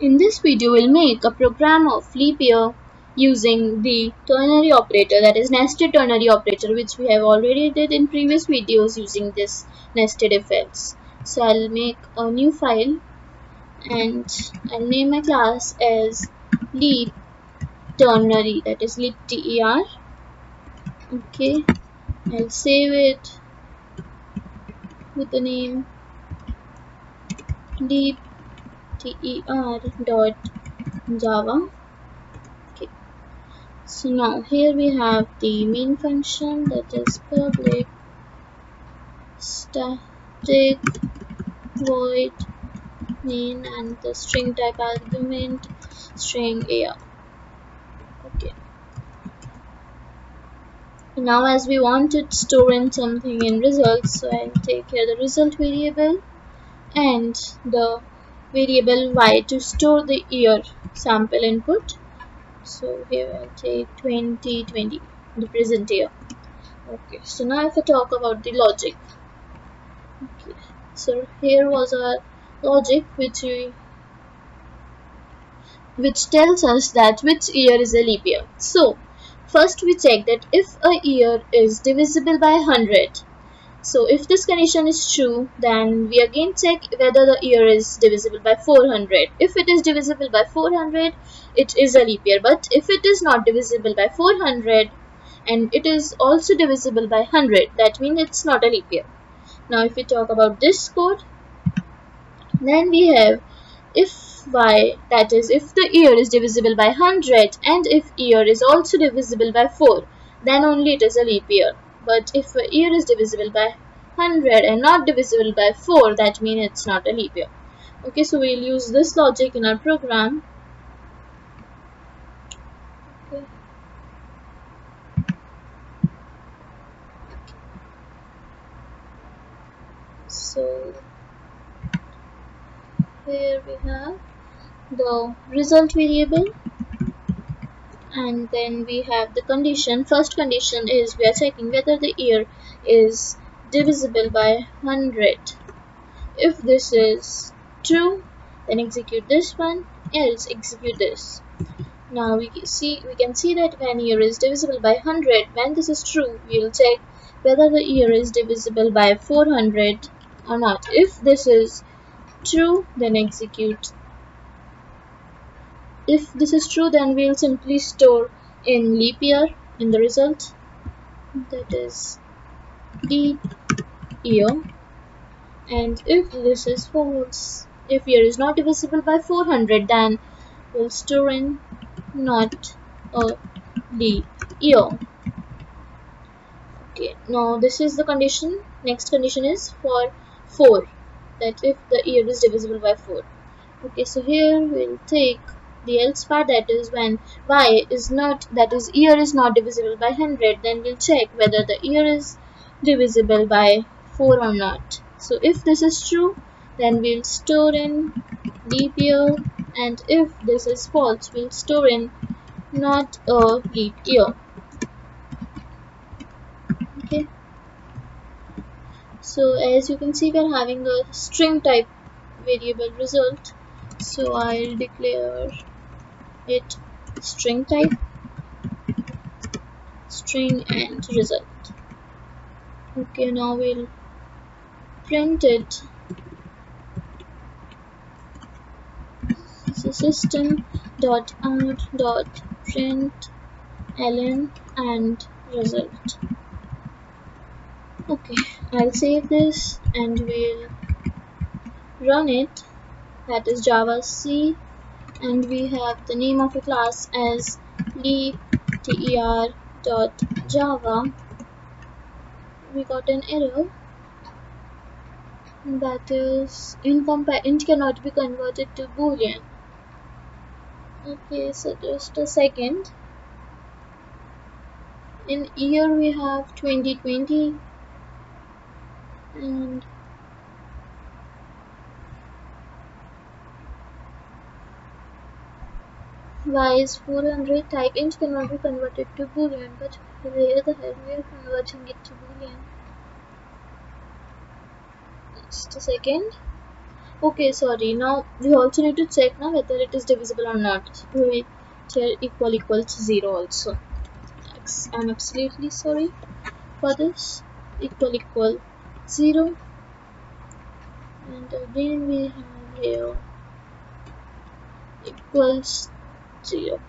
In this video, we'll make a program of leap year using the ternary operator, that is nested ternary operator, which we have already did in previous videos using this nested if else. So I'll make a new file and I'll name my class as leap ternary, that is leap ter. Okay, I'll save it with the name leap ter.java. Okay. So now here we have the main function, that is public static void main and the string type argument string AR. Okay. Now as we want to store in something in results, so I'll take here the result variable and the variable y to store the year sample input. So here I'll take 2020, the present year. Okay, so now if I talk about the logic. Okay, so here was our logic which tells us that which year is a leap year. So first we check that if a year is divisible by 100. So if this condition is true, then we again check whether the year is divisible by 400. If it is divisible by 400, it is a leap year. But if it is not divisible by 400 and it is also divisible by 100, that means it's not a leap year. Now if we talk about this code, then we have if y, that is if the year is divisible by 100 and if year is also divisible by 4, then only it is a leap year. But if a year is divisible by 100 and not divisible by 4, that means it's not a leap year. Okay, so we'll use this logic in our program. Okay. So here we have the result variable and then we have the condition. First condition is we are checking whether the year is divisible by 100. If this is true, then execute this one, else execute this. Now we can see that when year is divisible by 100, when this is true, we will check whether the year is divisible by 400 or not. If this is true, then execute. If this is true, then we'll simply store in leap year in the result, that is leap year. And if this is false, if year is not divisible by 400, then we'll store in not a leap year. Okay, now this is the condition. Next condition is for 4, that if the year is divisible by 4. Okay, so here we'll take the else part, that is when y is not, that is year is not divisible by 100, then we'll check whether the year is divisible by 4 or not. So if this is true, then we'll store in leap year, and if this is false, we'll store in not a leap year. Okay, so as you can see, we're having a string type variable result, so I'll declare it string type, string and result. Okay, now we'll print it. So system.out.println and result. Okay, I'll save this and we'll run it, that is Java C, and we have the name of a class as leap ter.java. We got an error, that is int cannot be converted to boolean. Okay, so just a second. In year we have 2020 and y is 400. Type int cannot be converted to boolean, but where the hell we are converting it to boolean? Just a second. Okay, sorry. Now we also need to check now whether it is divisible or not. We here equal to 0 also. I'm absolutely sorry for this. Equal 0, and again we have here equals 0.